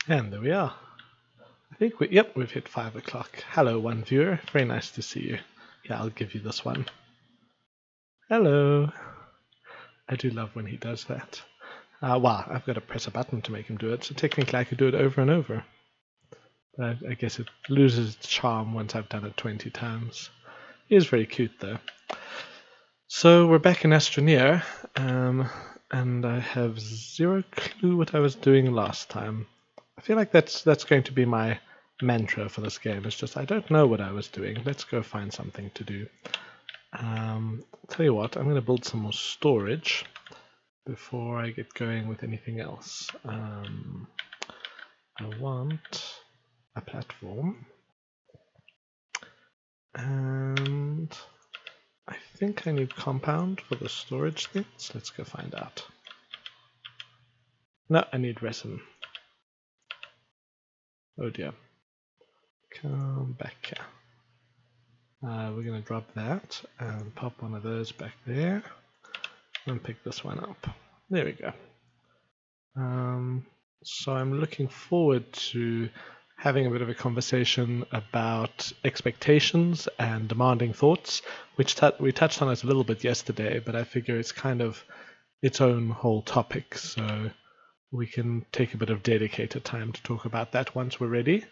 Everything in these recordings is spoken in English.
And there we are. I think we've hit 5 o'clock. Hello, one viewer. Very nice to see you. Yeah, I'll give you this one. Hello. I do love when he does that. Well, I've got to press a button to make him do it, so technically I could do it over and over. But I guess it loses its charm once I've done it 20 times. He is very cute, though. So we're back in Astroneer, and I have zero clue what I was doing last time. I feel like that's going to be my mantra for this game. It's just I don't know what I was doing. Let's go find something to do. Tell you what, I'm going to build some more storage before I get going with anything else. I want a platform, and I think I need compound for the storage things. Let's go find out. No, I need resin. Oh dear. Come back here. We're going to drop that and pop one of those back there and pick this one up. There we go. So I'm looking forward to having a bit of a conversation about expectations and demanding thoughts, which we touched on it a little bit yesterday, but I figure it's kind of its own whole topic, so we can take a bit of dedicated time to talk about that once we're ready.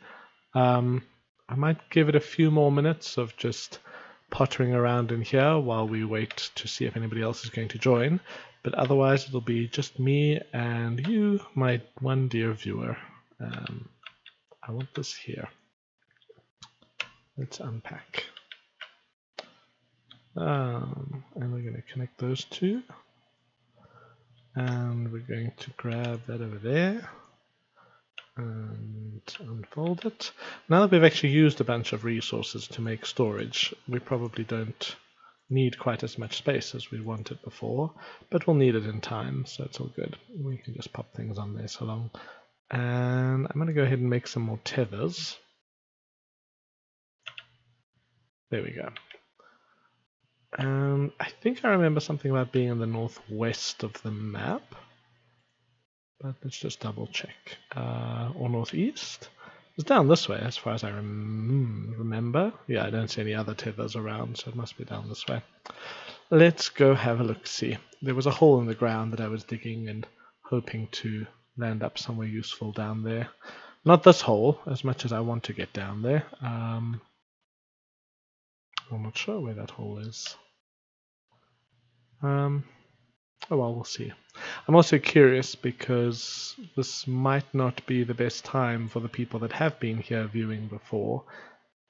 I might give it a few more minutes of just pottering around in here while we wait to see if anybody else is going to join, but otherwise it'll be just me and you, my one dear viewer. I want this here. Let's unpack. And we're going to connect those two. And we're going to grab that over there and unfold it. Now that we've actually used a bunch of resources to make storage, we probably don't need quite as much space as we wanted before, but we'll need it in time, so it's all good. We can just pop things on there so long. And I'm going to go ahead and make some more tethers. There we go. I think I remember something about being in the northwest of the map, but let's just double check. Or northeast? It's down this way as far as I remember. Yeah, I don't see any other tethers around, so it must be down this way. Let's go have a look-see. There was a hole in the ground that I was digging and hoping to land up somewhere useful down there. Not this hole, as much as I want to get down there. I'm not sure where that hole is. Oh well, we'll see. I'm also curious because this might not be the best time for the people that have been here viewing before.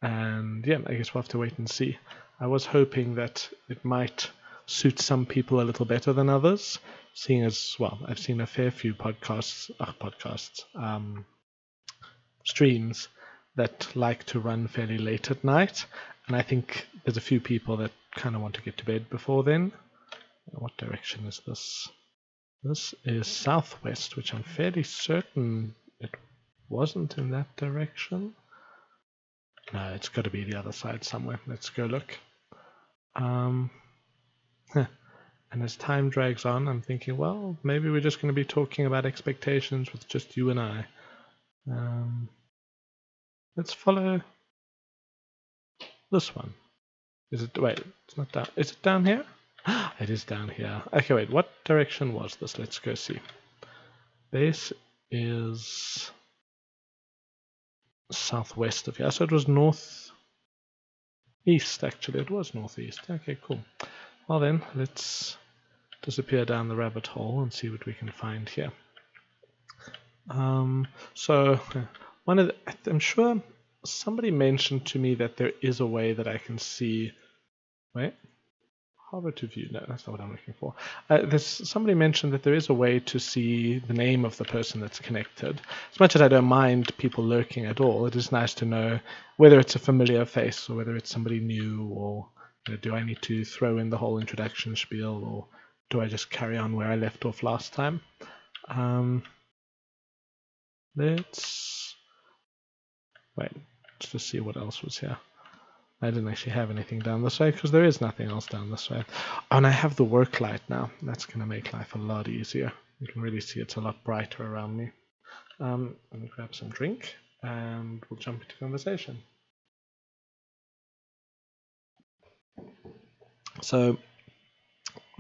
And yeah, I guess we'll have to wait and see. I was hoping that it might suit some people a little better than others, seeing as, well, I've seen a fair few streams that like to run fairly late at night. And I think there's a few people that kind of want to get to bed before then. What direction is this? This is southwest, which I'm fairly certain it wasn't in that direction. No, it's got to be the other side somewhere. Let's go look. And as time drags on, I'm thinking, well, maybe we're just going to be talking about expectations with just you and I. Let's follow this one. Is it? Wait, it's not down. Is it down here? It is down here. Okay, wait, what direction was this? Let's go see. This is southwest of here, so it was northeast, actually. It was northeast. Okay, cool. Well then, let's disappear down the rabbit hole and see what we can find here. So, I'm sure somebody mentioned to me that there is a way that I can see... Wait. Hover to view. No, that's not what I'm looking for. Somebody mentioned that there is a way to see the name of the person that's connected. As much as I don't mind people lurking at all, it is nice to know whether it's a familiar face or whether it's somebody new, or do I need to throw in the whole introduction spiel, or do I just carry on where I left off last time? Let's just see what else was here. I didn't actually have anything down this way because there is nothing else down this way. Oh, and I have the work light now. That's going to make life a lot easier. You can really see it's a lot brighter around me. Let me grab some drink and we'll jump into conversation. So,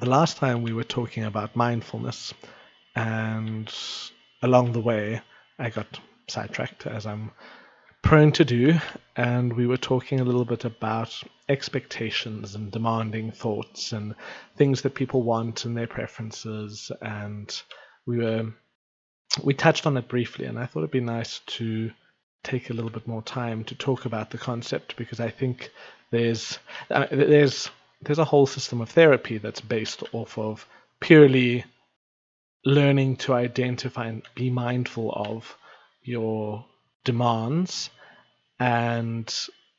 the last time we were talking about mindfulness, and along the way, I got sidetracked, as I'm prone to do, and we were talking a little bit about expectations and demanding thoughts and things that people want and their preferences, and we touched on it briefly, and I thought it'd be nice to take a little bit more time to talk about the concept, because I think there's a whole system of therapy that's based off of purely learning to identify and be mindful of your demands and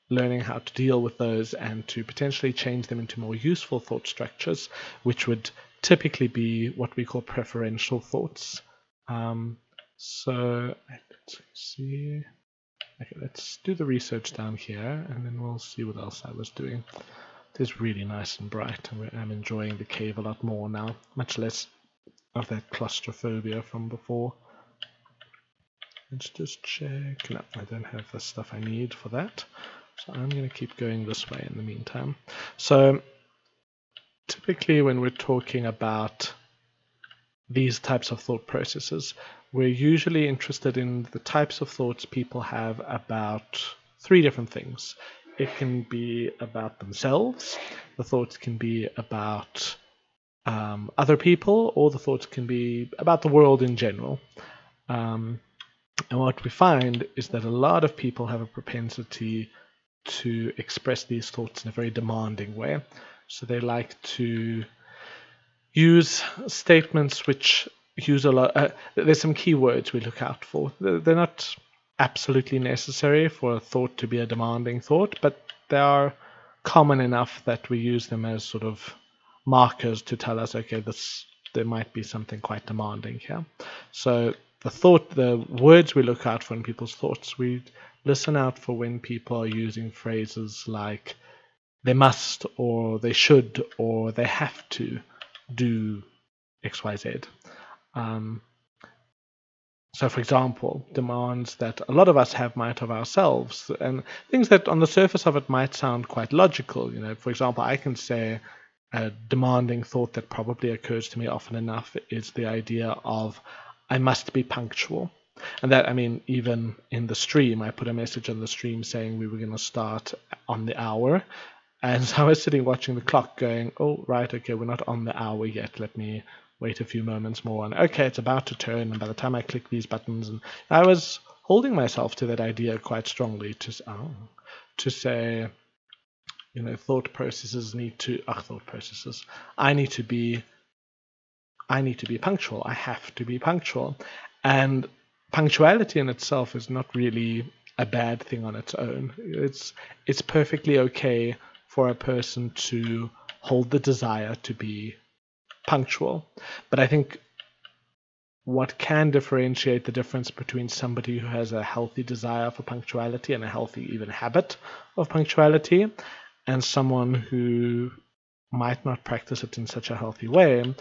learning how to deal with those and to potentially change them into more useful thought structures, which would typically be what we call preferential thoughts. So let's see. Okay, let's do the research down here, and then we'll see what else I was doing. It is really nice and bright, and I'm enjoying the cave a lot more now, much less of that claustrophobia from before. Let's just check. No, I don't have the stuff I need for that, so I'm going to keep going this way in the meantime. So typically when we're talking about these types of thought processes, we're usually interested in the types of thoughts people have about three different things. It can be about themselves, the thoughts can be about other people, or the thoughts can be about the world in general. And what we find is that a lot of people have a propensity to express these thoughts in a very demanding way. So they like to use statements which use a lot. There's some key words we look out for. They're not absolutely necessary for a thought to be a demanding thought, but they are common enough that we use them as sort of markers to tell us, okay, there might be something quite demanding here. So the words we look out for in people's thoughts, we listen out for when people are using phrases like they must, or they should, or they have to do XYZ. So, for example, demands that a lot of us might of ourselves, and things that on the surface of it might sound quite logical. For example, I can say a demanding thought that probably occurs to me often enough is the idea of I must be punctual. And that, I mean, even in the stream, I put a message on the stream saying we were going to start on the hour. And so I was sitting watching the clock going, oh, right, okay, we're not on the hour yet. Let me wait a few moments more. And okay, it's about to turn. And by the time I click these buttons, and I was holding myself to that idea quite strongly to say, thought processes I need to be punctual. I have to be punctual. And punctuality in itself is not really a bad thing on its own. It's perfectly okay for a person to hold the desire to be punctual. But I think what can differentiate the difference between somebody who has a healthy desire for punctuality and a healthy even habit of punctuality and someone who might not practice it in such a healthy way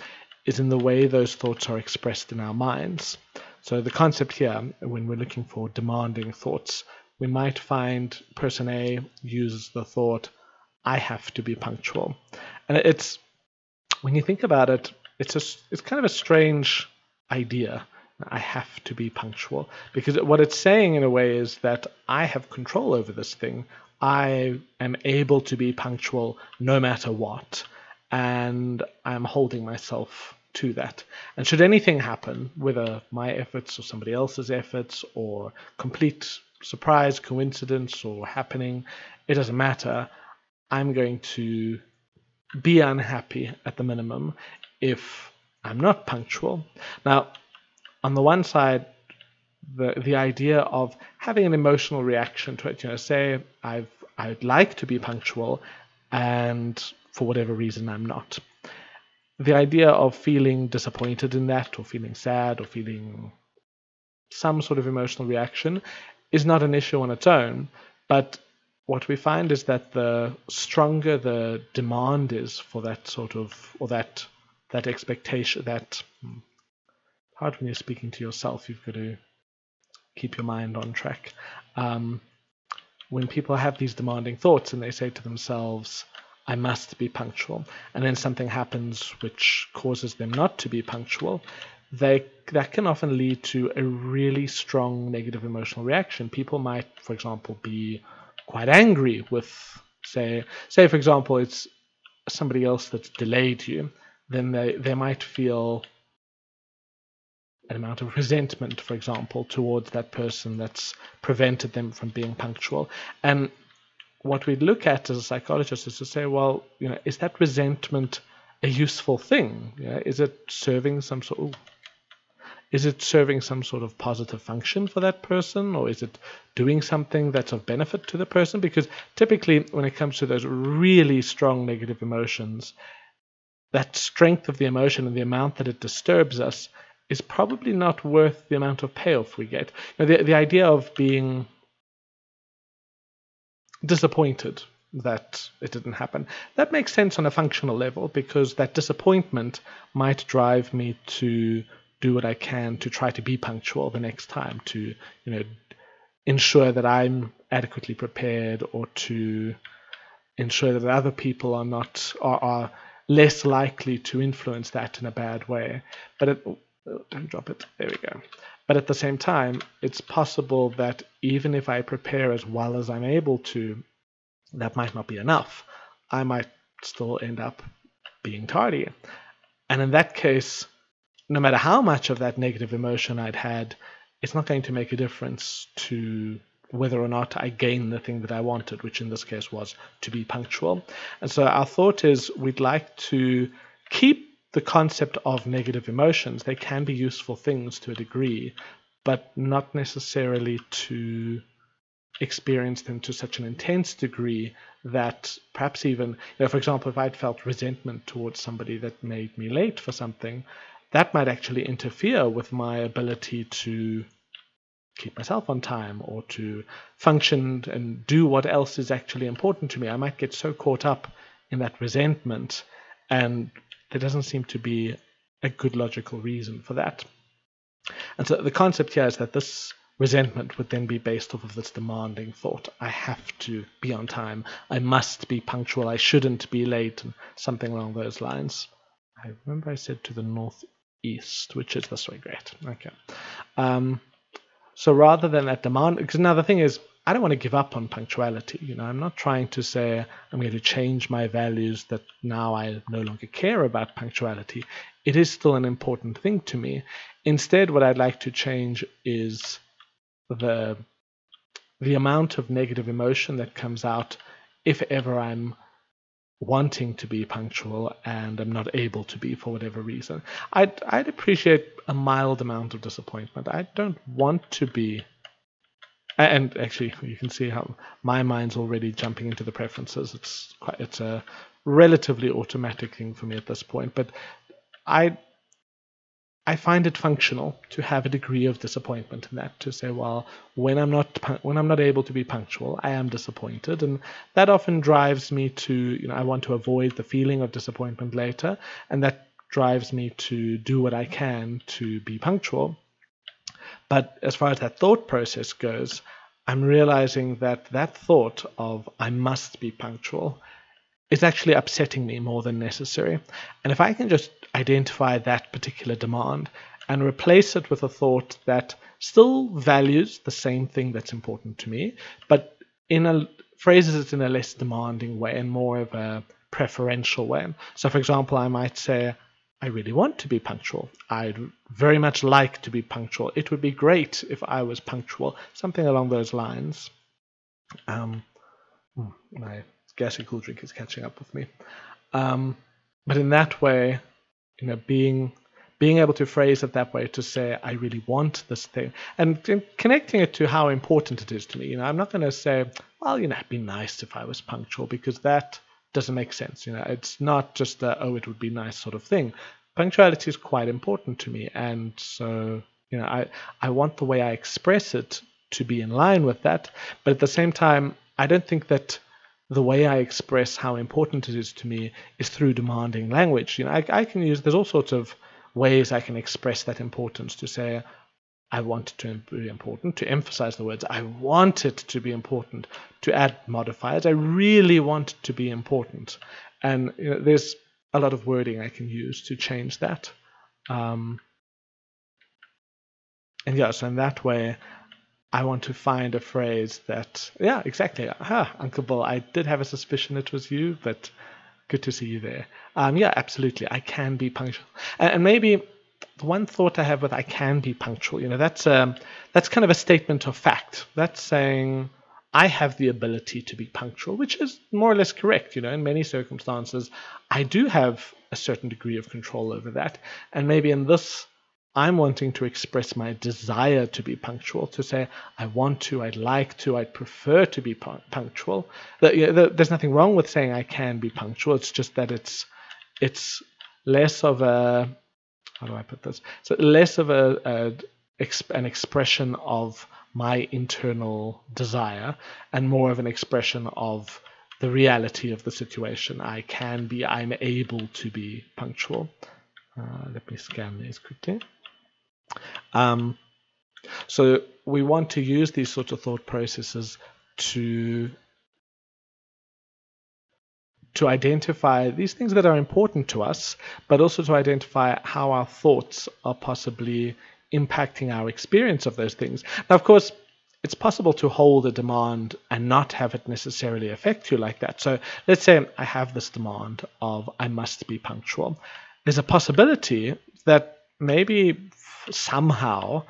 is in the way those thoughts are expressed in our minds. So the concept here, when we're looking for demanding thoughts, we might find person A uses the thought, I have to be punctual. And it's, when you think about it, it's kind of a strange idea. I have to be punctual, because what it's saying in a way is that I have control over this thing. I am able to be punctual no matter what, and I'm holding myself to that. And should anything happen, whether my efforts or somebody else's efforts or complete surprise, coincidence or happening, it doesn't matter. I'm going to be unhappy at the minimum if I'm not punctual. Now, on the one side, the idea of having an emotional reaction to it, say I'd like to be punctual, and for whatever reason I'm not. The idea of feeling disappointed in that, or feeling sad, or feeling some sort of emotional reaction is not an issue on its own, but what we find is that the stronger the demand is for that sort of, or that expectation, that hard when you're speaking to yourself, you've got to keep your mind on track. When people have these demanding thoughts and they say to themselves, I must be punctual, and then something happens which causes them not to be punctual, that can often lead to a really strong negative emotional reaction. People might, for example, be quite angry with, say for example, it's somebody else that's delayed you, then they might feel an amount of resentment, for example, towards that person that's prevented them from being punctual. And what we look at as a psychologist is to say, well, is that resentment a useful thing? Is it serving some sort of positive function for that person, or is it doing something that's of benefit to the person? Because typically, when it comes to those really strong negative emotions, that strength of the emotion and the amount that it disturbs us is probably not worth the amount of payoff we get. The idea of being disappointed that it didn't happen, that makes sense on a functional level, because that disappointment might drive me to do what I can to try to be punctual the next time, to ensure that I'm adequately prepared, or to ensure that other people are less likely to influence that in a bad way. But don't drop it. There we go. But at the same time, it's possible that even if I prepare as well as I'm able to, that might not be enough. I might still end up being tardy. And in that case, no matter how much of that negative emotion I'd had, it's not going to make a difference to whether or not I gain the thing that I wanted, which in this case was to be punctual. And so our thought is we'd like to keep the concept of negative emotions. They can be useful things to a degree, but not necessarily to experience them to such an intense degree that perhaps even, for example, if I'd felt resentment towards somebody that made me late for something, that might actually interfere with my ability to keep myself on time, or to function and do what else is actually important to me. I might get so caught up in that resentment, and there doesn't seem to be a good logical reason for that. And so the concept here is that this resentment would then be based off of this demanding thought. I have to be on time. I must be punctual. I shouldn't be late, and something along those lines. I remember I said to the northeast, which is this way. Great. Okay. So rather than that demand, because now the thing is, I don't want to give up on punctuality. I'm not trying to say I'm going to change my values that now I no longer care about punctuality. It is still an important thing to me. Instead, what I'd like to change is the amount of negative emotion that comes out if ever I'm wanting to be punctual and I'm not able to be for whatever reason. I'd appreciate a mild amount of disappointment. I don't want to be. And actually, you can see how my mind's already jumping into the preferences. It's a relatively automatic thing for me at this point. But I find it functional to have a degree of disappointment in that, to say, well, when I'm not able to be punctual, I am disappointed, and that often drives me to, I want to avoid the feeling of disappointment later, and that drives me to do what I can to be punctual. But as far as that thought process goes, I'm realizing that thought of I must be punctual is actually upsetting me more than necessary. And if I can just identify that particular demand and replace it with a thought that still values the same thing that's important to me, but phrases it in a less demanding way and more of a preferential way. So for example, I might say, I really want to be punctual. I'd very much like to be punctual. It would be great if I was punctual. Something along those lines. My gassy cool drink is catching up with me. But in that way, being able to phrase it that way, to say, I really want this thing, and connecting it to how important it is to me. I'm not going to say, well, it'd be nice if I was punctual, because that doesn't make sense. It's not just it would be nice sort of thing. Punctuality is quite important to me, and so I want the way I express it to be in line with that. But at the same time, I don't think that the way I express how important it is to me is through demanding language. I can use, there's all sorts of ways I can express that importance, to say, I want it to be important, to emphasize the words I want it to be important, to add modifiers. I really want it to be important. And there's a lot of wording I can use to change that. And yeah, so in that way, I want to find a phrase that, yeah, exactly. Uncle Bill, I did have a suspicion it was you, but good to see you there. Yeah, absolutely. I can be punctual. And maybe the one thought I have with I can be punctual, that's kind of a statement of fact. That's saying I have the ability to be punctual, which is more or less correct. In many circumstances, I do have a certain degree of control over that. And maybe in this, I'm wanting to express my desire to be punctual, to say I want to, I'd like to, I'd prefer to be punctual. There's nothing wrong with saying I can be punctual. It's just that it's less of a, how do I put this? So less of an expression of my internal desire and more of an expression of the reality of the situation. I'm able to be punctual. Let me scan these quickly. So we want to use these sorts of thought processes to identify these things that are important to us, but also to identify how our thoughts are possibly impacting our experience of those things. Now, of course, it's possible to hold a demand and not have it necessarily affect you like that. So let's say I have this demand of I must be punctual. There's a possibility that maybe somehow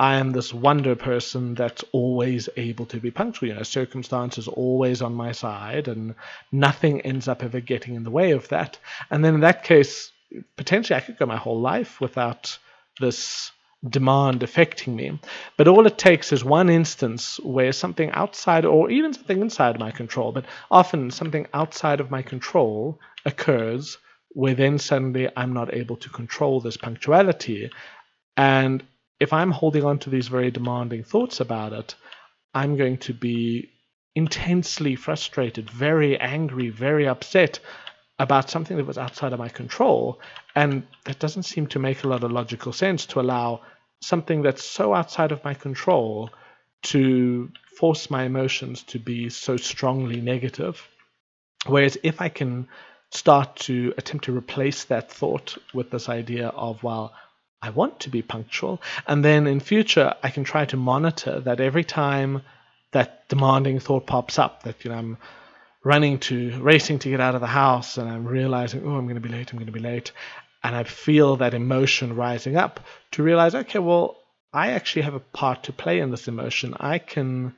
I am this wonder person that's always able to be punctual. Circumstance is always on my side and nothing ends up ever getting in the way of that. And then in that case, potentially I could go my whole life without this demand affecting me. But all it takes is one instance where something outside or even something inside my control, but often something outside of my control occurs where then suddenly I'm not able to control this punctuality. And if I'm holding on to these very demanding thoughts about it, I'm going to be intensely frustrated, very angry, very upset about something that was outside of my control. And that doesn't seem to make a lot of logical sense, to allow something that's so outside of my control to force my emotions to be so strongly negative. Whereas if I can start to attempt to replace that thought with this idea of, well, I want to be punctual, and then in future I can try to monitor that every time that demanding thought pops up, that I'm racing to get out of the house, and I'm realizing, I'm going to be late, and I feel that emotion rising up, to realize, okay, well, I actually have a part to play in this emotion. I can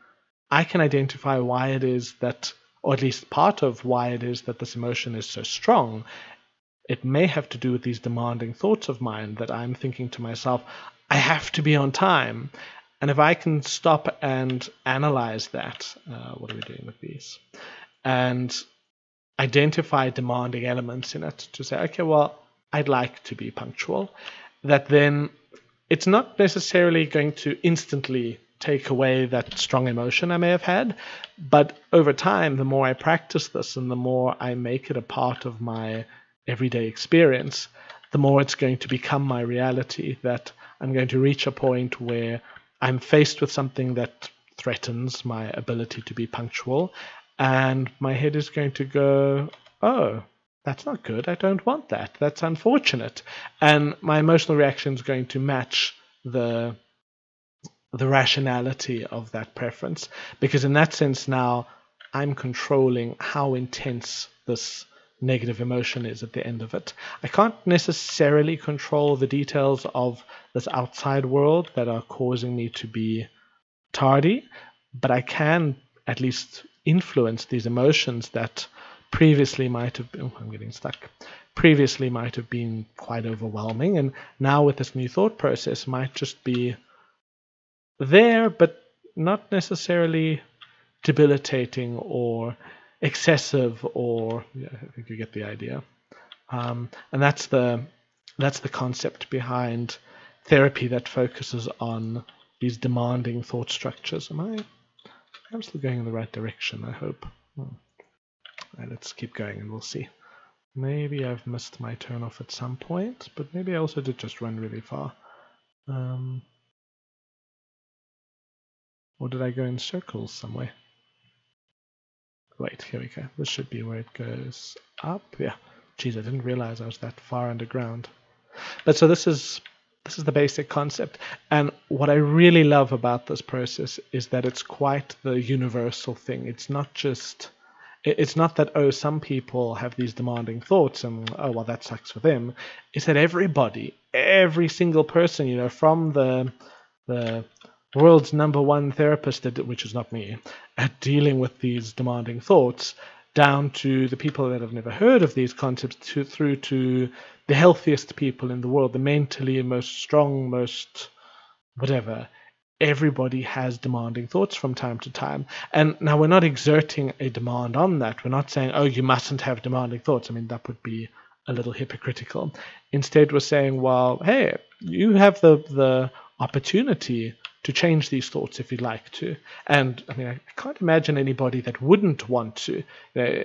identify why it is that, or at least part of why it is that this emotion is so strong. It may have to do with these demanding thoughts of mine that I'm thinking to myself, I have to be on time. And if I can stop and analyze that, what are we doing with these? And identify demanding elements in it to say, okay, well, I'd like to be punctual. That then it's not necessarily going to instantly take away that strong emotion I may have had, but over time, the more I practice this and the more I make it a part of my everyday experience, the more it's going to become my reality, that I'm going to reach a point where I'm faced with something that threatens my ability to be punctual, and my head is going to go, oh, that's not good, I don't want that, that's unfortunate. And my emotional reaction is going to match the rationality of that preference, because in that sense now I'm controlling how intense this negative emotion is at the end of it. I can't necessarily control the details of this outside world that are causing me to be tardy, but I can at least influence these emotions that previously might have been, I'm getting stuck, previously might have been quite overwhelming, and now with this new thought process might just be there, but not necessarily debilitating or excessive, or I think you get the idea. And that's the concept behind therapy that focuses on these demanding thought structures. I'm still going in the right direction, I hope. Right, let's keep going and we'll see. Maybe I've missed my turn off at some point, but maybe I also did just run really far. Or did I go in circles somewhere? Wait, here we go. This should be where it goes up. Yeah. Geez, I didn't realize I was that far underground. But so this is the basic concept. And what I really love about this process is that it's quite the universal thing. It's not just, it's not that, oh, some people have these demanding thoughts and, oh, well, that sucks for them. It's that everybody, every single person, you know, from the world's #1 therapist, which is not me, at dealing with these demanding thoughts, down to the people that have never heard of these concepts, through to the healthiest people in the world, the mentally most strong, most whatever. Everybody has demanding thoughts from time to time. And now we're not exerting a demand on that. We're not saying, oh, you mustn't have demanding thoughts. I mean, that would be a little hypocritical. Instead, we're saying, well, hey, you have the opportunity to change these thoughts if you'd like to. And I mean, I can't imagine anybody that wouldn't want to.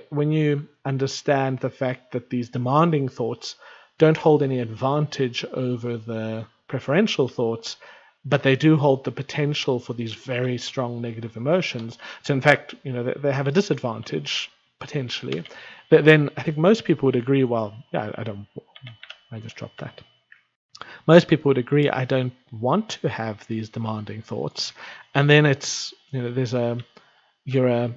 When you understand the fact that these demanding thoughts don't hold any advantage over the preferential thoughts, but they do hold the potential for these very strong negative emotions. So in fact, you know, they have a disadvantage potentially. But then I think most people would agree, well, yeah, I just dropped that. Most people would agree, I don't want to have these demanding thoughts. And then it's, you know, you're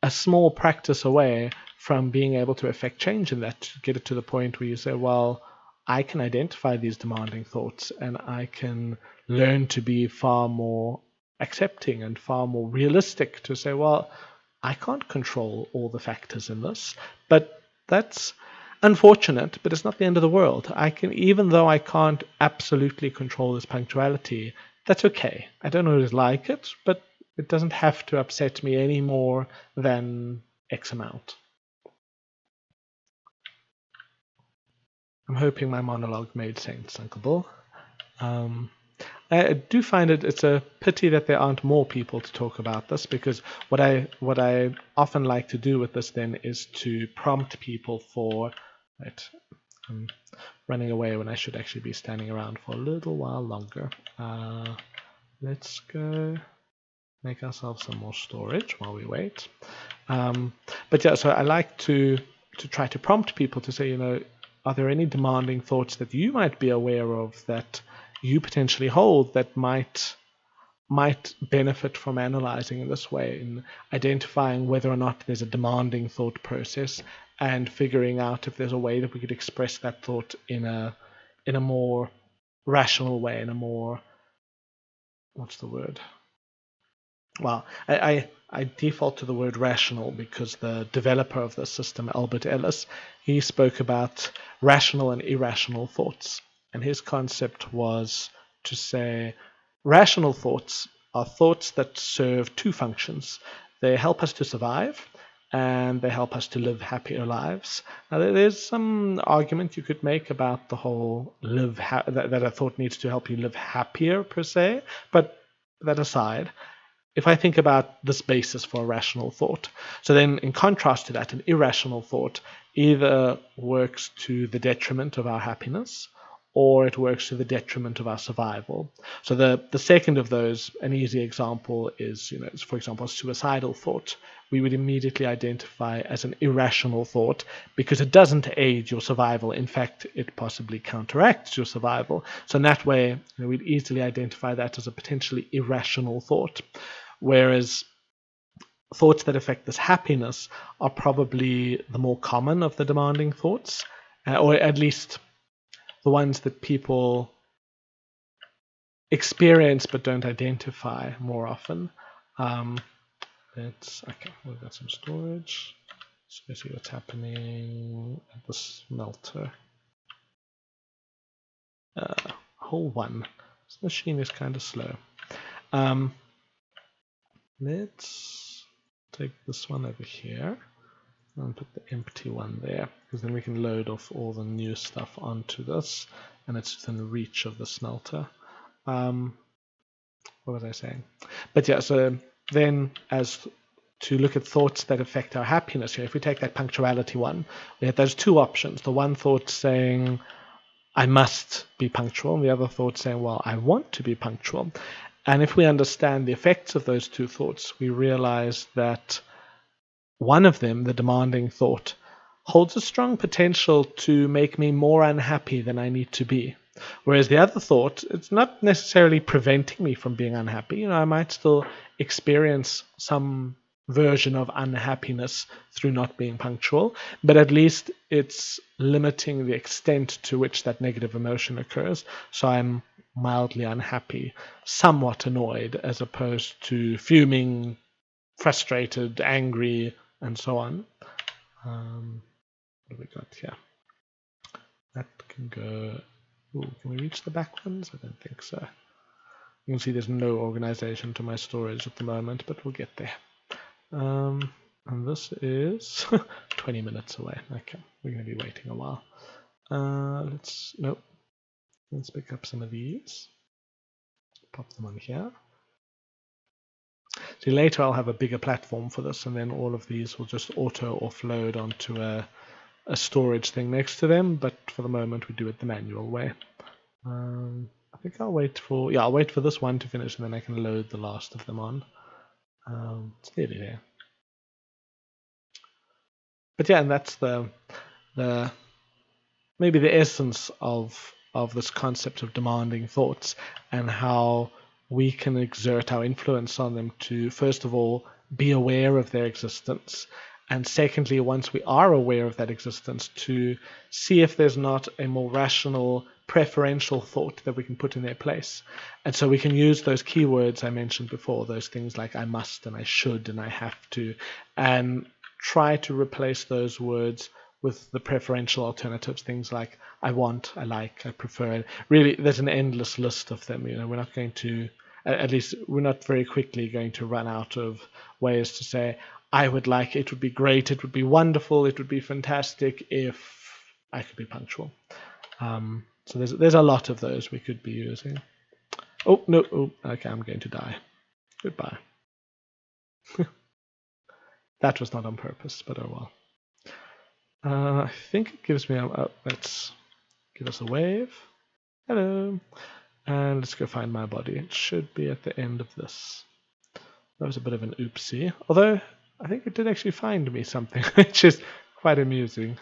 a small practice away from being able to effect change in that, to get it to the point where you say, well, I can identify these demanding thoughts and I can learn to be far more accepting and far more realistic to say, well, I can't control all the factors in this, but that's unfortunate, but it's not the end of the world. I can, even though I can't absolutely control this punctuality, that's okay. I don't always like it, but it doesn't have to upset me any more than X amount. I'm hoping my monologue made sense, Uncle Bill. I do find it's a pity that there aren't more people to talk about this, because what I often like to do with this then is to prompt people for, right, I'm running away when I should actually be standing around for a little while longer. Let's go make ourselves some more storage while we wait. But yeah, so I like to try to prompt people to say, you know, are there any demanding thoughts that you might be aware of that you potentially hold that might benefit from analyzing in this way, in identifying whether or not there's a demanding thought process and figuring out if there's a way that we could express that thought in a more rational way, in a more, what's the word? Well, I default to the word rational because the developer of the system, Albert Ellis, he spoke about rational and irrational thoughts. And his concept was to say rational thoughts are thoughts that serve two functions. They help us to survive and they help us to live happier lives. Now, there's some argument you could make about the whole that a thought needs to help you live happier per se, but that aside, if I think about this basis for a rational thought, so then in contrast to that, an irrational thought either works to the detriment of our happiness or it works to the detriment of our survival. So the second of those, an easy example is, you know, for example, a suicidal thought. We would immediately identify as an irrational thought because it doesn't aid your survival. In fact, it possibly counteracts your survival. So in that way, you know, we'd easily identify that as a potentially irrational thought. Whereas thoughts that affect this happiness are probably the more common of the demanding thoughts, or at least the ones that people experience but don't identify more often. Okay, we've got some storage. Let's see what's happening at the smelter. Hole 1. This machine is kind of slow. Let's take this one over here and put the empty one there, because then we can load off all the new stuff onto this and it's within reach of the smelter. What was I saying? But yeah, so then as to look at thoughts that affect our happiness here, if we take that punctuality one, we have those two options. The one thought saying, I must be punctual, and the other thought saying, well, I want to be punctual. And if we understand the effects of those two thoughts, we realize that one of them, the demanding thought, holds a strong potential to make me more unhappy than I need to be. Whereas the other thought, it's not necessarily preventing me from being unhappy. I might still experience some version of unhappiness through not being punctual, but at least it's limiting the extent to which that negative emotion occurs. So I'm mildly unhappy, somewhat annoyed, as opposed to fuming, frustrated, angry, and so on. What have we got here? That can go... Ooh, can we reach the back ones? I don't think so. You can see there's no organization to my storage at the moment, but we'll get there. And this is 20 minutes away. Okay, we're going to be waiting a while. Let's pick up some of these. Pop them on here. See, later I'll have a bigger platform for this, and then all of these will just auto offload onto a storage thing next to them, but for the moment we do it the manual way. I think I'll wait for this one to finish, and then I can load the last of them on. It's nearly there. But yeah, and that's the maybe the essence of this concept of demanding thoughts, and how we can exert our influence on them to, first of all, be aware of their existence, and secondly, once we are aware of that existence, to see if there's not a more rational, preferential thought that we can put in their place. And so we can use those keywords I mentioned before, those things like I must and I should and I have to, and try to replace those words with the preferential alternatives, things like I want, I like, I prefer. Really, there's an endless list of them. We're not going to, at least we're not very quickly going to run out of ways to say, I would like, it would be great, it would be wonderful, it would be fantastic if I could be punctual. So there's a lot of those we could be using. Oh, no, okay, I'm going to die. Goodbye. That was not on purpose, but oh well. I think it gives me let's give us a wave. Hello. And let's go find my body. It should be at the end of this. That was a bit of an oopsie. Although, I think it did actually find me something, which is quite amusing.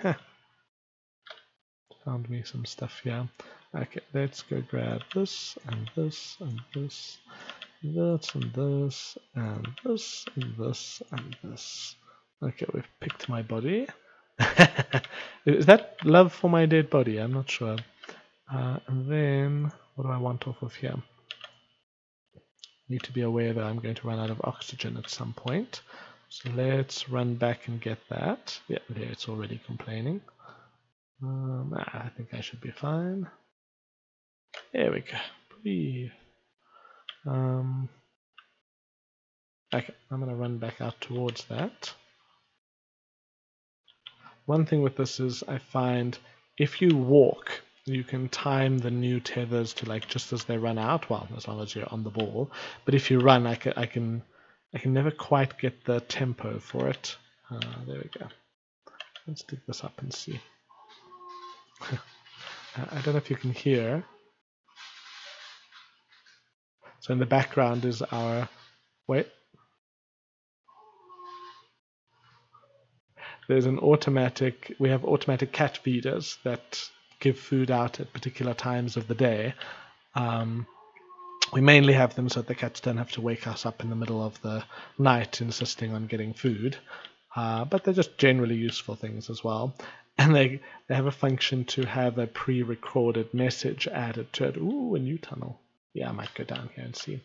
Found me some stuff here. Okay, let's go grab this, and this, and this, this, and this, and this, and this, and this. Okay, we've picked my body. Is that love for my dead body? I'm not sure. And then, what do I want off of here? Need to be aware that I'm going to run out of oxygen at some point. So let's run back and get that. Yeah, there it's already complaining. I think I should be fine. There we go. Breathe. Okay, I'm going to run back out towards that. One thing with this is I find if you walk, you can time the new tethers to like just as they run out, well, as long as you're on the ball. But if you run, I can never quite get the tempo for it. There we go. Let's dig this up and see. I don't know if you can hear. So in the background is our... Wait. There's an automatic... We have automatic cat feeders that give food out at particular times of the day. We mainly have them so that the cats don't have to wake us up in the middle of the night insisting on getting food. But they're just generally useful things as well. And they have a function to have a pre-recorded message added to it. Ooh, a new tunnel. Yeah, I might go down here and see.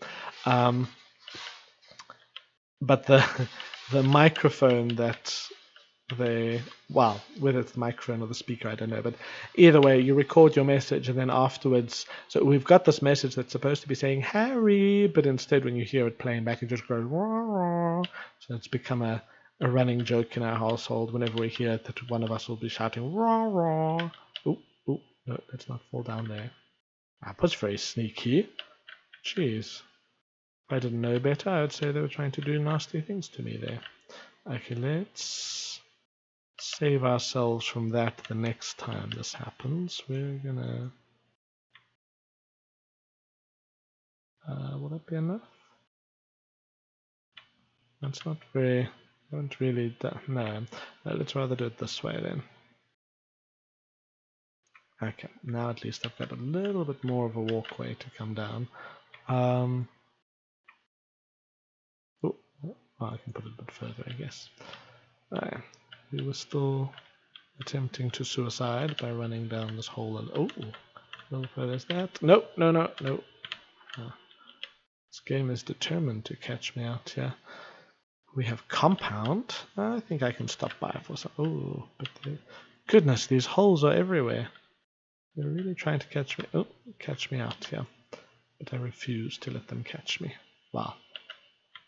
But the microphone that they, well, whether it's the microphone or the speaker, I don't know. But either way, you record your message and then afterwards, so we've got this message that's supposed to be saying Harry, but instead when you hear it playing back, it just goes rah, rah. So it's become a running joke in our household. Whenever we hear it, that one of us will be shouting rah, rah. Oh, no, let's not fall down there. That was very sneaky. Jeez. If I didn't know better, I would say they were trying to do nasty things to me there. Okay, let's save ourselves from that the next time this happens. We're gonna... will that that be enough? That's not very... I haven't really done... No, let's rather do it this way then. Okay, now at least I've got a little bit more of a walkway to come down. Oh, I can put it a bit further, I guess. We were still attempting to suicide by running down this hole. And oh, a little further is that. No, no, no, no. This game is determined to catch me out here. We have compound. I think I can stop by for some. Oh, but goodness, these holes are everywhere. They're really trying to catch me. Oh, catch me out here. But I refuse to let them catch me. Wow.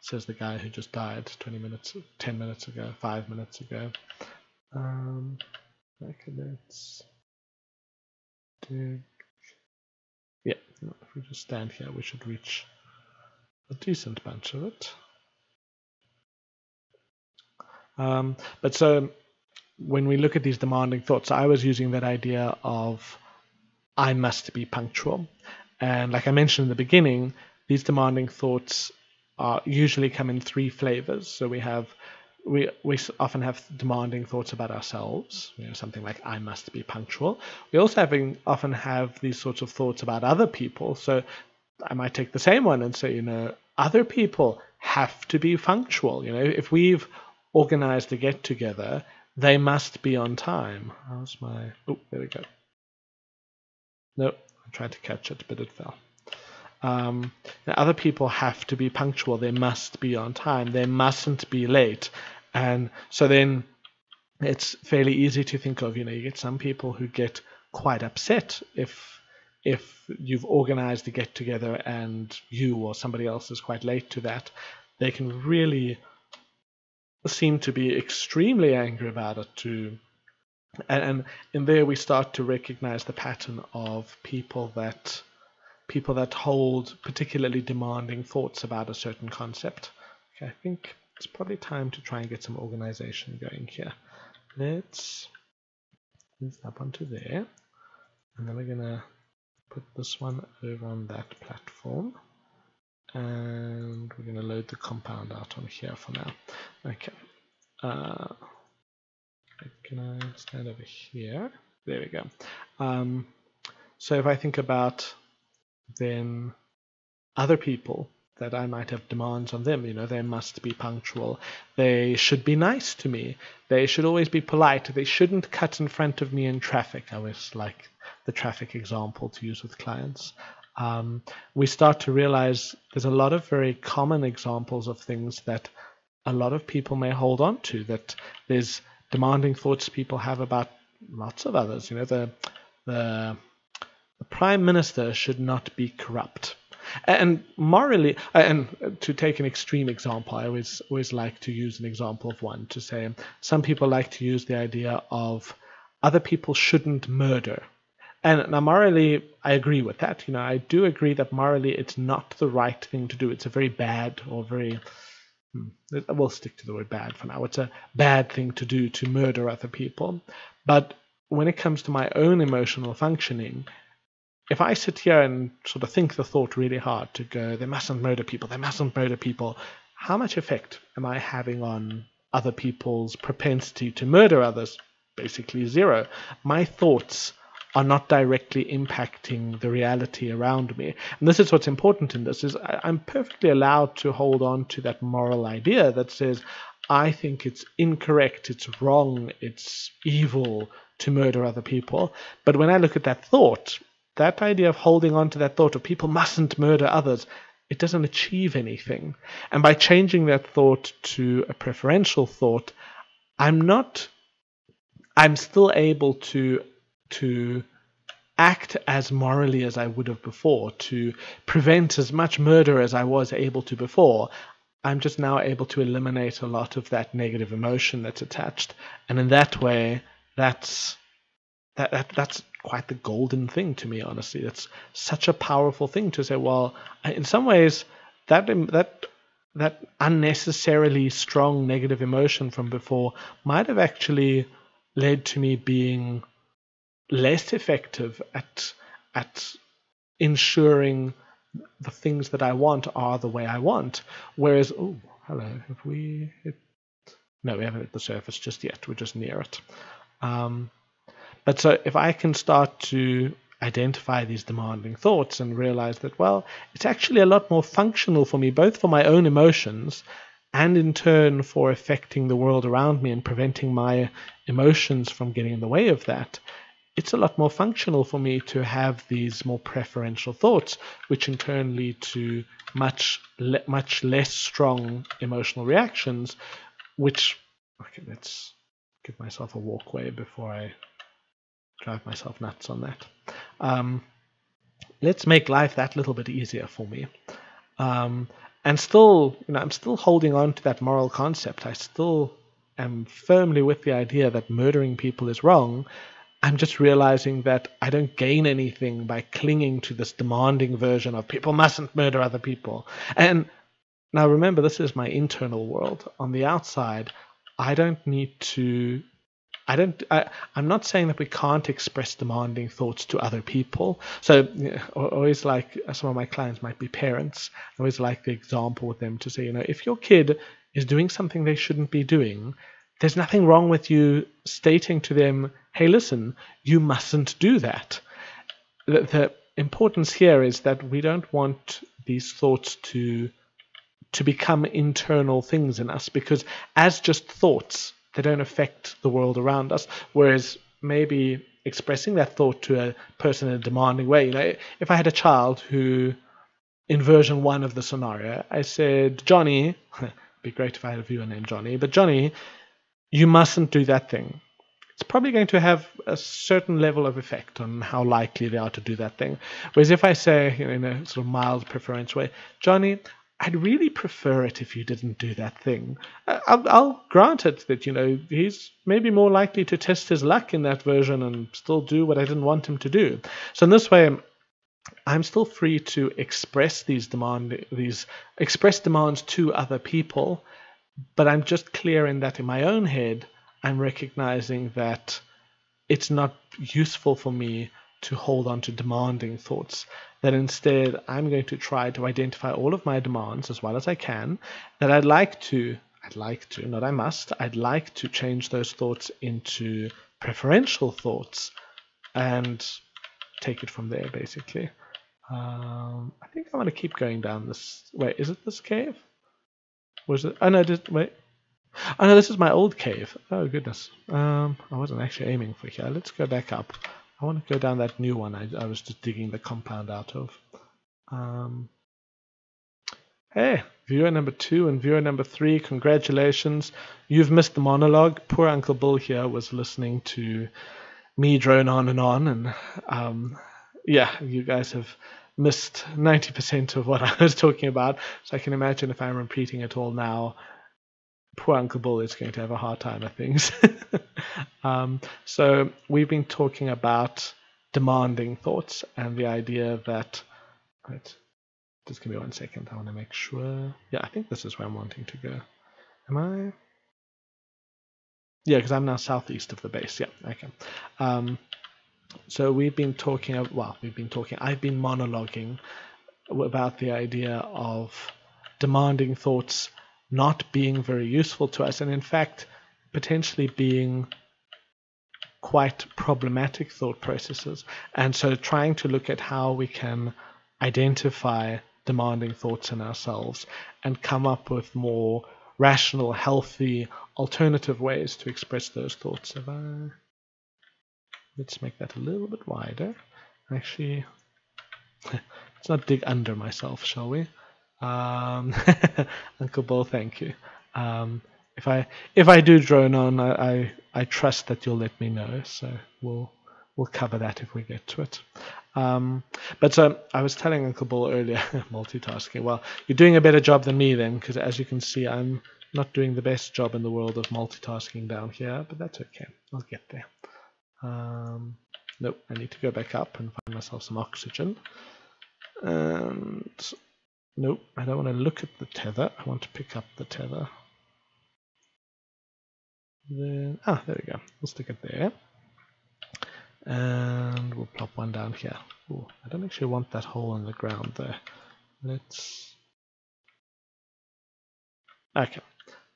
Says the guy who just died 10 minutes ago, 5 minutes ago. Okay, let's dig. Yeah, if we just stand here, we should reach a decent bunch of it. But so when we look at these demanding thoughts, I was using that idea of I must be punctual. And like I mentioned in the beginning, these demanding thoughts usually come in 3 flavors. So we often have demanding thoughts about ourselves, something like I must be punctual. We also often have these sorts of thoughts about other people. So I might take the same one and say, other people have to be punctual. If we've organized a get together, they must be on time. How's my... Oh, there we go. Nope, I tried to catch it, but it fell. Now other people have to be punctual. They must be on time. They mustn't be late. And so then it's fairly easy to think of, you get some people who get quite upset if you've organized a get together and you or somebody else is quite late to that. They can really seem to be extremely angry about it too. And in there we start to recognize the pattern of people that hold particularly demanding thoughts about a certain concept. Okay, I think it's probably time to try and get some organization going here. Let's move up onto there, and then we're gonna put this one over on that platform, and we're gonna load the compound out on here for now. Okay. Can I stand over here? There we go. So if I think about then other people that I might have demands on them, they must be punctual. They should be nice to me. They should always be polite. They shouldn't cut in front of me in traffic. I always like the traffic example to use with clients. We start to realize there's a lot of very common examples of things that a lot of people may hold on to, that there's demanding thoughts people have about lots of others. The prime minister should not be corrupt. And morally, and to take an extreme example, I always like to use an example of one to say some people like to use the idea of other people shouldn't murder. And now morally, I agree with that. I do agree that morally it's not the right thing to do. It's a very bad or very... We'll stick to the word bad for now. It's a bad thing to do to murder other people. But when it comes to my own emotional functioning, if I sit here and sort of think the thought really hard to go, they mustn't murder people, they mustn't murder people, how much effect am I having on other people's propensity to murder others? Basically zero. My thoughts are not directly impacting the reality around me. And this is what's important in this, is I'm perfectly allowed to hold on to that moral idea that says, I think it's incorrect, it's wrong, it's evil to murder other people. But when I look at that thought, that idea of holding on to that thought of people mustn't murder others, it doesn't achieve anything. And by changing that thought to a preferential thought, I'm still able to act as morally as I would have before, to prevent as much murder as I was able to before. I'm just now able to eliminate a lot of that negative emotion that's attached. And in that way, that's quite the golden thing to me, honestly. That's such a powerful thing to say, well, in some ways, that unnecessarily strong negative emotion from before might have actually led to me being less effective at ensuring the things that I want are the way I want. Whereas, oh, hello, have we hit? No, we haven't hit the surface just yet. We're just near it. But so if I can start to identify these demanding thoughts and realize that, well, it's actually a lot more functional for me, both for my own emotions and in turn for affecting the world around me and preventing my emotions from getting in the way of that, it's a lot more functional for me to have these more preferential thoughts, which in turn lead to much less strong emotional reactions, which, okay, let's give myself a walkway before I drive myself nuts on that. Let's make life that little bit easier for me. And still, I'm still holding on to that moral concept. I still am firmly with the idea that murdering people is wrong. I'm just realizing that I don't gain anything by clinging to this demanding version of people mustn't murder other people. And now remember, this is my internal world. On the outside, I don't need to I'm not saying that we can't express demanding thoughts to other people. So always, like, some of my clients might be parents. I always like the example with them to say, if your kid is doing something they shouldn't be doing, there's nothing wrong with you stating to them, hey, listen, you mustn't do that. The importance here is that we don't want these thoughts to become internal things in us, because as just thoughts, they don't affect the world around us. Whereas maybe expressing that thought to a person in a demanding way, if I had a child who, in version 1 of the scenario, I said, Johnny, it'd be great if I had a viewer named Johnny, but Johnny, you mustn't do that thing. It's probably going to have a certain level of effect on how likely they are to do that thing. Whereas if I say, in a sort of mild preferential way, Johnny, I'd really prefer it if you didn't do that thing. I'll grant it that, he's maybe more likely to test his luck in that version and still do what I didn't want him to do. So in this way, I'm still free to express express demands to other people, but I'm just clear in that in my own head, I'm recognizing that it's not useful for me to hold on to demanding thoughts, that instead I'm going to try to identify all of my demands as well as I can, that I'd like to, not I must, I'd like to change those thoughts into preferential thoughts and take it from there, basically. I think I want to keep going down this. Wait, is it this cave? Was it? Oh no, wait. Oh no, this is my old cave. Oh goodness. I wasn't actually aiming for here. Let's go back up. I want to go down that new one I was just digging the compound out of. Hey, viewer number 2 and viewer number 3, congratulations. You've missed the monologue. Poor Uncle Bill here was listening to me drone on, and yeah, you guys have missed 90% of what I was talking about. So I can imagine if I'm repeating it all now, poor Uncle Bill is going to have a hard time of things. So we've been talking about demanding thoughts and the idea that, right, just give me 1 second, I want to make sure. Yeah, I think this is where I'm wanting to go. Am I? Yeah, because I'm now southeast of the base. Yeah, okay. So we've been talking, I've been monologuing about the idea of demanding thoughts not being very useful to us, and in fact potentially being quite problematic thought processes. And so trying to look at how we can identify demanding thoughts in ourselves and come up with more rational, healthy, alternative ways to express those thoughts. Let's make that a little bit wider. Actually, let's not dig under myself, shall we? Uncle Bill, thank you. If I do drone on, I trust that you'll let me know. So we'll cover that if we get to it. But so I was telling Uncle Bill earlier, multitasking. Well, you're doing a better job than me then, because as you can see, I'm not doing the best job in the world of multitasking down here. But that's okay. I'll get there. Nope, I need to go back up and find myself some oxygen. And nope, I don't want to look at the tether. I want to pick up the tether. Then, there we go. We'll stick it there. And we'll plop one down here. Ooh, I don't actually want that hole in the ground there. let's... Okay,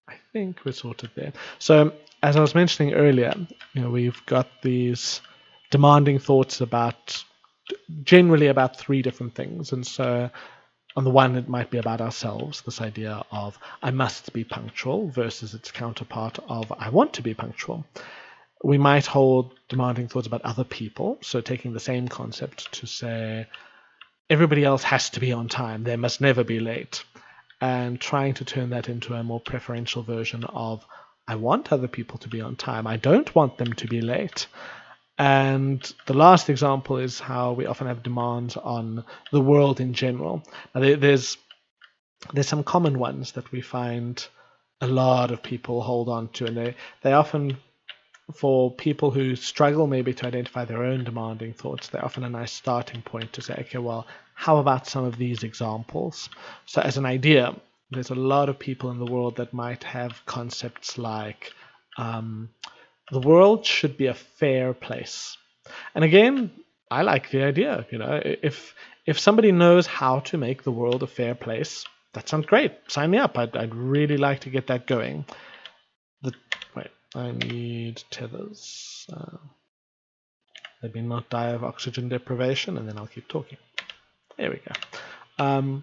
I think we're sorted there. So, as I was mentioning earlier, we've got these demanding thoughts generally about three different things. And so, on the one, it might be about ourselves, this idea of I must be punctual versus its counterpart of I want to be punctual. We might hold demanding thoughts about other people, so taking the same concept to say everybody else has to be on time, they must never be late, and trying to turn that into a more preferential version of I want other people to be on time, I don't want them to be late. And the last example is how we often have demands on the world in general. Now, there's some common ones that we find a lot of people hold on to, and they often, for people who struggle maybe to identify their own demanding thoughts, they're often a nice starting point to say, okay, well, how about some of these examples? So as an idea, there's a lot of people in the world that might have concepts like the world should be a fair place. And again, I like the idea. If somebody knows how to make the world a fair place, that sounds great. Sign me up. I'd really like to get that going. Wait, I need tethers. Let me not die of oxygen deprivation, and then I'll keep talking. There we go.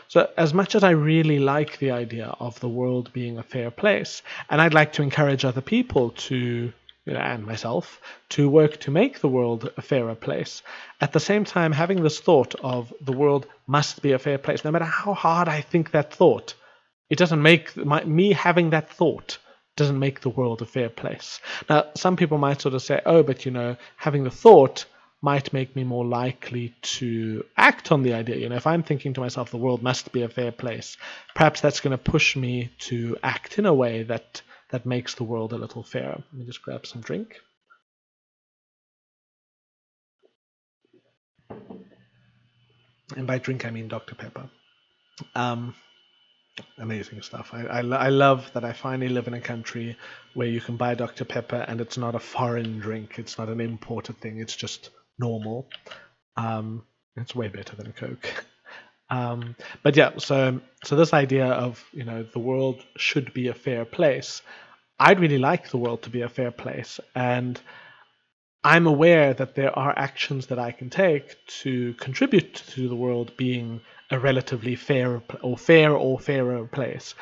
So as much as I really like the idea of the world being a fair place, and I'd like to encourage other people to, and myself, to work to make the world a fairer place, at the same time having this thought of the world must be a fair place, no matter how hard I think that thought, it doesn't make me having that thought doesn't make the world a fair place. Now, some people might sort of say, oh, but having the thought might make me more likely to act on the idea. If I'm thinking to myself, the world must be a fair place, perhaps that's going to push me to act in a way that makes the world a little fairer. Let me just grab some drink. And by drink, I mean Dr. Pepper. Amazing stuff. I love that I finally live in a country where you can buy Dr. Pepper and it's not a foreign drink. It's not an imported thing. It's just normal. It's way better than Coke. But yeah, so this idea of the world should be a fair place. I'd really like the world to be a fair place, and I'm aware that there are actions that I can take to contribute to the world being a relatively fair or fairer place.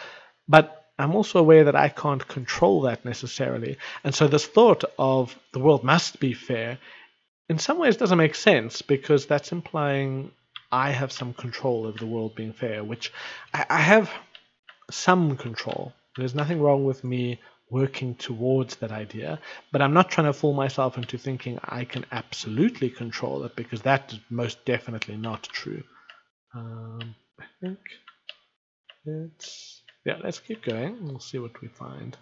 But I'm also aware that I can't control that necessarily. And so this thought of the world must be fair in some ways doesn't make sense, because that's implying I have some control over the world being fair, which I have some control. There's nothing wrong with me working towards that idea, but I'm not trying to fool myself into thinking I can absolutely control it, because that is most definitely not true. I think let's keep going. We'll see what we find.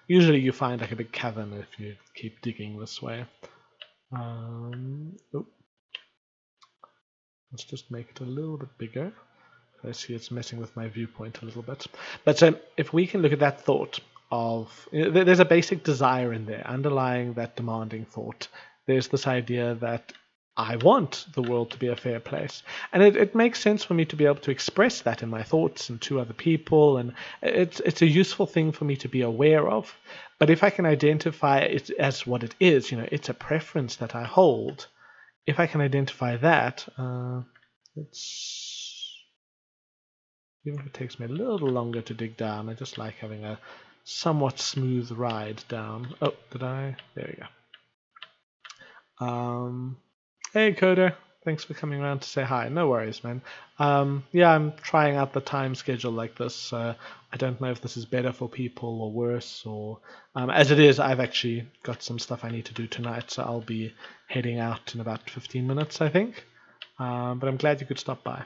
Usually you find like a big cavern if you keep digging this way. Let's just make it a little bit bigger. I see it's messing with my viewpoint a little bit. But if we can look at that thought of, there's a basic desire in there underlying that demanding thought. There's this idea that I want the world to be a fair place. And it makes sense for me to be able to express that in my thoughts and to other people. And it's a useful thing for me to be aware of. But if I can identify it as what it is, it's a preference that I hold. If I can identify that, even if it takes me a little longer to dig down, I just like having a somewhat smooth ride down. Oh, there we go. Hey, Coder. Thanks for coming around to say hi. No worries, man. Yeah, I'm trying out the time schedule like this. I don't know if this is better for people or worse, or as it is, I've actually got some stuff I need to do tonight, so I'll be heading out in about 15 minutes, I think. But I'm glad you could stop by.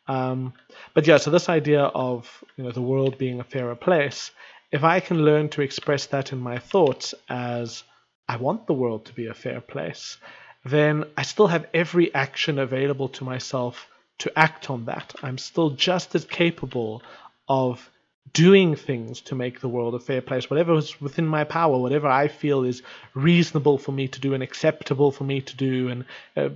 But yeah, so this idea of the world being a fairer place, if I can learn to express that in my thoughts as I want the world to be a fair place, then I still have every action available to myself to act on that. I'm still just as capable of doing things to make the world a fair place, whatever is within my power, whatever I feel is reasonable for me to do and acceptable for me to do. And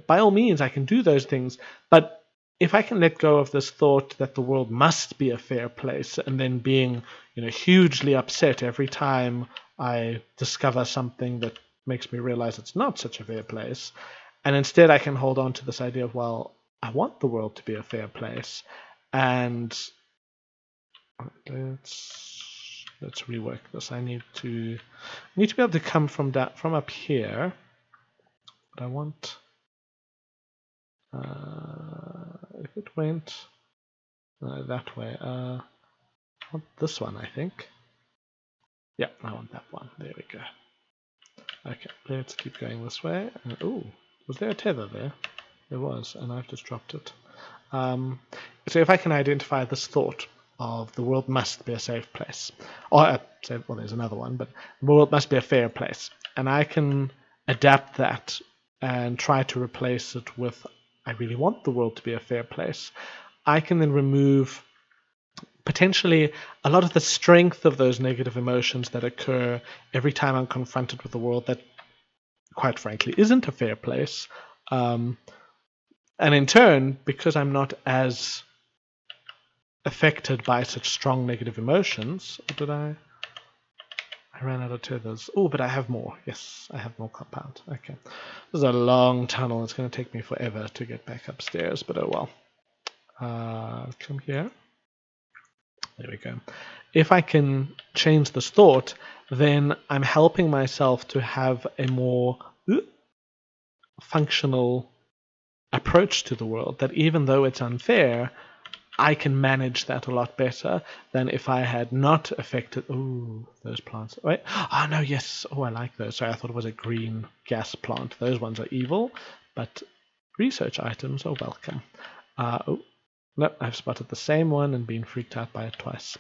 by all means, I can do those things. But if I can let go of this thought that the world must be a fair place, and then being, hugely upset every time I discover something that makes me realize it's not such a fair place, and instead I can hold on to this idea of, well, I want the world to be a fair place, and let's rework this. I need to be able to come from up here, but I want if it went that way. I want this one, I think. Yeah, I want that one. There we go. Okay, let's keep going this way. Oh, was there a tether there? There was, and I've just dropped it. So if I can identify this thought of the world must be a safe place, or well, there's another one, but the world must be a fair place, and I can adapt that and try to replace it with, I really want the world to be a fair place, I can then remove potentially a lot of the strength of those negative emotions that occur every time I'm confronted with a world that, quite frankly, isn't a fair place. And in turn, because I'm not as affected by such strong negative emotions, did I ran out of tethers. Oh, but I have more. Yes, I have more compound. Okay. This is a long tunnel. It's going to take me forever to get back upstairs, but oh well. Come here. There we go. If I can change this thought, then I'm helping myself to have a more functional approach to the world, that even though it's unfair, I can manage that a lot better than if I had not affected. Ooh, those plants. Wait. Oh, no, yes. Oh, I like those. Sorry, I thought it was a green gas plant. Those ones are evil, but research items are welcome. Oh, no, I've spotted the same one and been freaked out by it twice.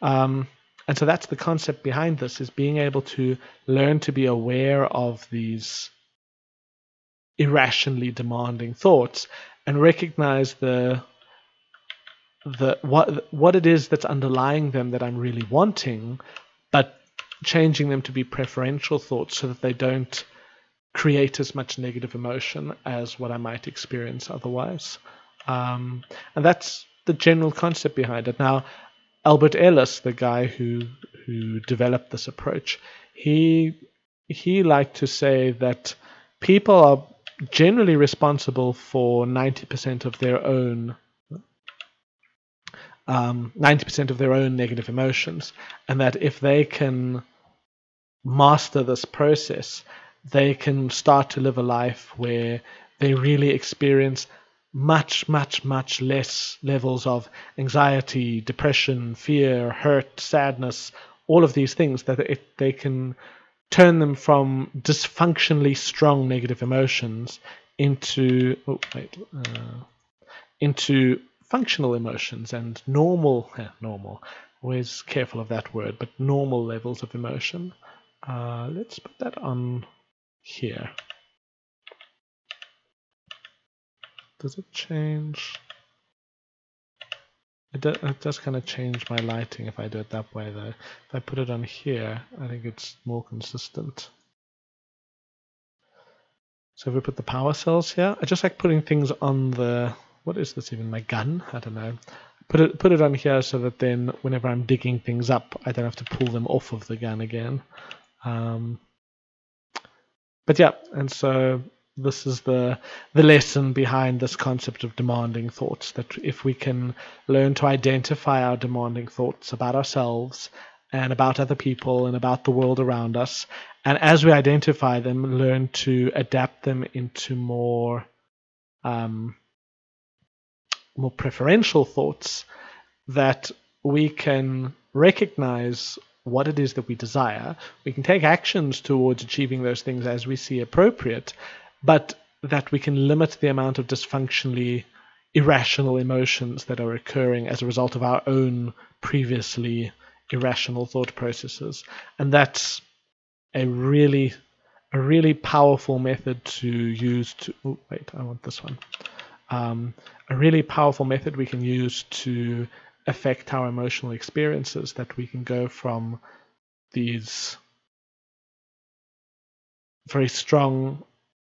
And so that's the concept behind this, is being able to learn to be aware of these irrationally demanding thoughts and recognize what it is that's underlying them that I'm really wanting, but changing them to be preferential thoughts so that they don't create as much negative emotion as what I might experience otherwise. And that's the general concept behind it. Now, Albert Ellis, the guy who developed this approach, he liked to say that people are generally responsible for 90% of their own 90% of their own negative emotions, and that if they can master this process, they can start to live a life where they really experience much, much, much less levels of anxiety, depression, fear, hurt, sadness, all of these things, that they can turn them from dysfunctionally strong negative emotions into functional emotions and normal, always careful of that word, but normal levels of emotion. Let's put that on here. Does it change? It does kind of change my lighting if I do it that way, though. If I put it on here, I think it's more consistent. So if we put the power cells here, I just like putting things on the, what is this even, my gun? I don't know. Put it on here so that then whenever I'm digging things up, I don't have to pull them off of the gun again. But yeah, and so this is the lesson behind this concept of demanding thoughts, that if we can learn to identify our demanding thoughts about ourselves and about other people and about the world around us, and as we identify them, learn to adapt them into more preferential thoughts, that we can recognize what it is that we desire. We can take actions towards achieving those things as we see appropriate, but that we can limit the amount of dysfunctionally irrational emotions that are occurring as a result of our own previously irrational thought processes. And that's a really powerful method to use to... Oh, wait, I want this one. A really powerful method we can use to affect our emotional experiences, that we can go from these very strong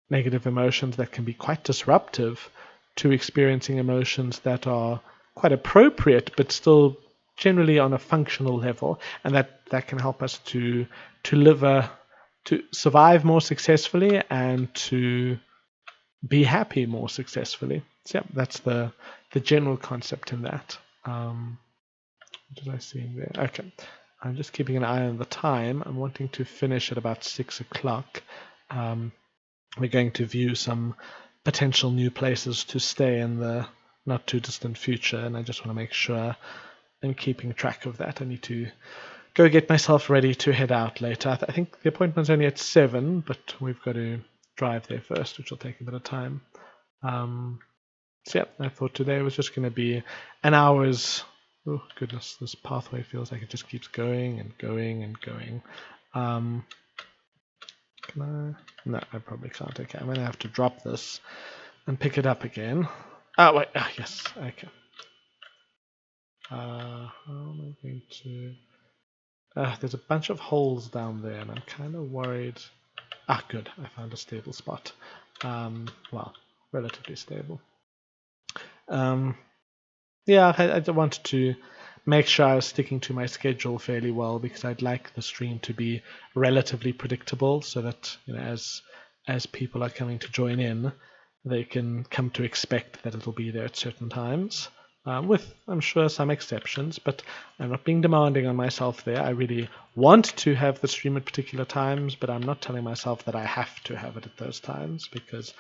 negative emotions that can be quite disruptive to experiencing emotions that are quite appropriate, but still generally on a functional level, and that can help us to to survive more successfully and to be happy more successfully. So yeah, that's the general concept in that. What did I see in there? Okay, I'm just keeping an eye on the time. I'm wanting to finish at about 6 o'clock. We're going to view some potential new places to stay in the not too distant future, and I just want to make sure I'm keeping track of that. I need to go get myself ready to head out later. I think the appointment's only at 7, but we've got to drive there first, which will take a bit of time. So yeah, I thought today was just going to be an hour's... Oh goodness, this pathway feels like it just keeps going and going and going. Can I? No, I probably can't. Okay, I'm going to have to drop this and pick it up again. Oh, wait. Ah, yes. Okay. How am I going to... there's a bunch of holes down there, and I'm kind of worried. Ah, good. I found a stable spot. Well, relatively stable. Yeah, I wanted to make sure I was sticking to my schedule fairly well, because I'd like the stream to be relatively predictable, so that, you know, as people are coming to join in, they can come to expect that it'll be there at certain times. With, I'm sure, some exceptions, but I'm not being demanding on myself there. I really want to have the stream at particular times, but I'm not telling myself that I have to have it at those times, because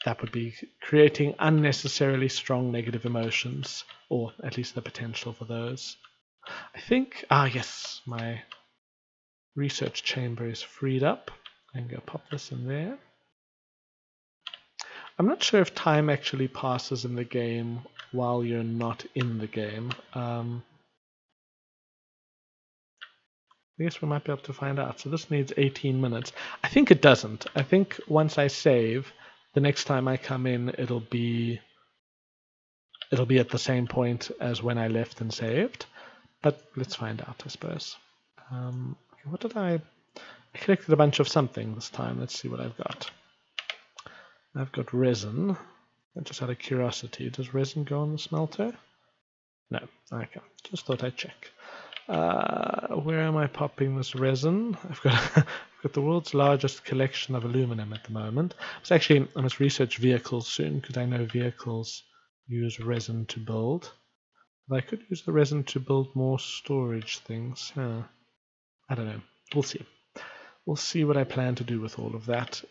that would be creating unnecessarily strong negative emotions, or at least the potential for those. I think, yes, my research chamber is freed up. I can go pop this in there. I'm not sure if time actually passes in the game while you're not in the game. I guess we might be able to find out. So this needs 18 minutes. I think it doesn't. I think once I save, the next time I come in, it'll be at the same point as when I left and saved. But let's find out, I suppose. What did I collected a bunch of something this time. Let's see what I've got. I've got resin. Just out of curiosity, does resin go on the smelter? No. Okay. Just thought I'd check. Where am I popping this resin? I've got the world's largest collection of aluminum at the moment. I must research vehicles soon, because I know vehicles use resin to build. But I could use the resin to build more storage things. I don't know. We'll see. We'll see what I plan to do with all of that.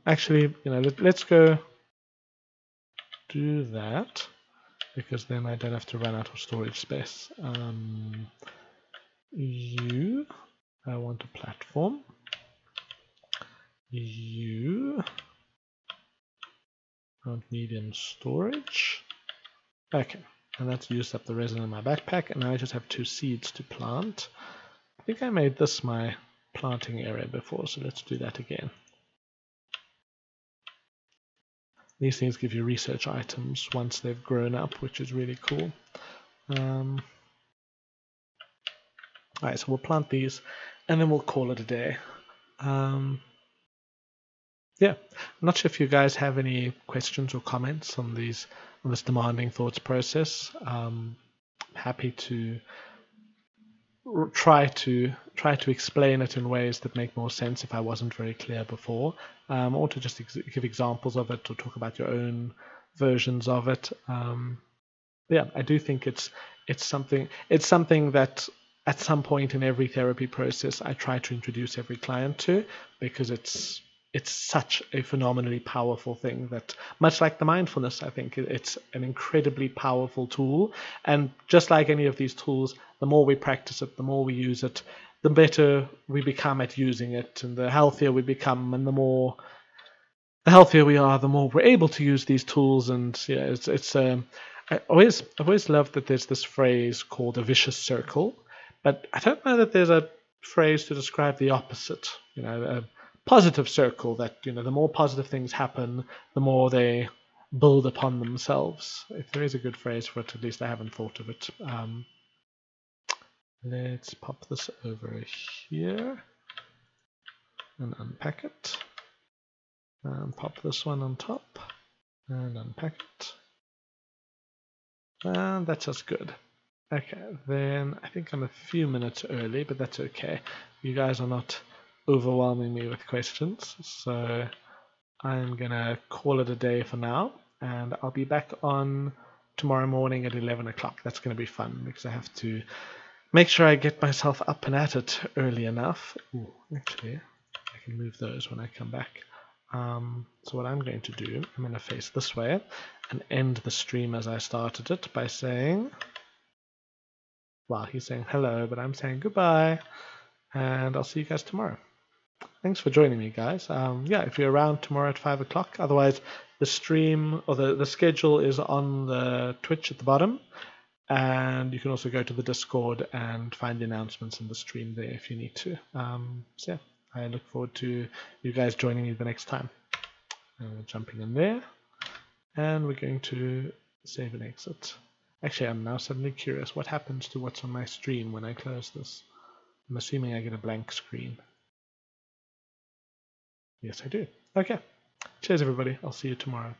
Actually, let's go do that, because then I don't have to run out of storage space. I want a platform. I want medium storage. Okay, and that's used up the resin in my backpack, and now I just have 2 seeds to plant. I think I made this my planting area before, so let's do that again. These things give you research items once they've grown up, which is really cool. Alright, so we'll plant these, and then we'll call it a day. Yeah, I'm not sure if you guys have any questions or comments on this demanding thoughts process. Happy to try to explain it in ways that make more sense if I wasn't very clear before, or to just give examples of it or talk about your own versions of it. Yeah, I do think it's something that at some point in every therapy process I try to introduce every client to, because it's such a phenomenally powerful thing that, much like the mindfulness, I think it's an incredibly powerful tool. And just like any of these tools, the more we practice it, the more we use it, the better we become at using it, and the healthier we become, and the healthier we are, the more we're able to use these tools. And yeah, I've always loved that there's this phrase called a vicious circle, but I don't know that there's a phrase to describe the opposite. A positive circle, that the more positive things happen, the more they build upon themselves. If there is a good phrase for it, at least I haven't thought of it. Let's pop this over here and unpack it. Pop this one on top. And unpack it. And that's just good. Okay, then I think I'm a few minutes early, but that's okay. You guys are not overwhelming me with questions, so I'm gonna call it a day for now, and I'll be back on tomorrow morning at 11 o'clock. That's gonna be fun because I have to make sure I get myself up and at it early enough. Ooh, actually, I can move those when I come back. So what I'm going to do, I'm going to face this way and end the stream as I started it by saying, well, he's saying hello, but I'm saying goodbye, and I'll see you guys tomorrow. Thanks for joining me, guys. Yeah, if you're around tomorrow at 5 o'clock, otherwise the stream or the schedule is on the Twitch at the bottom, and you can also go to the Discord and find the announcements in the stream there if you need to. So yeah, I look forward to you guys joining me the next time. Jumping in there, and we're going to save and exit. Actually, I'm now suddenly curious what happens to what's on my stream when I close this. I'm assuming I get a blank screen. Yes, I do. Okay. Cheers, everybody. I'll see you tomorrow.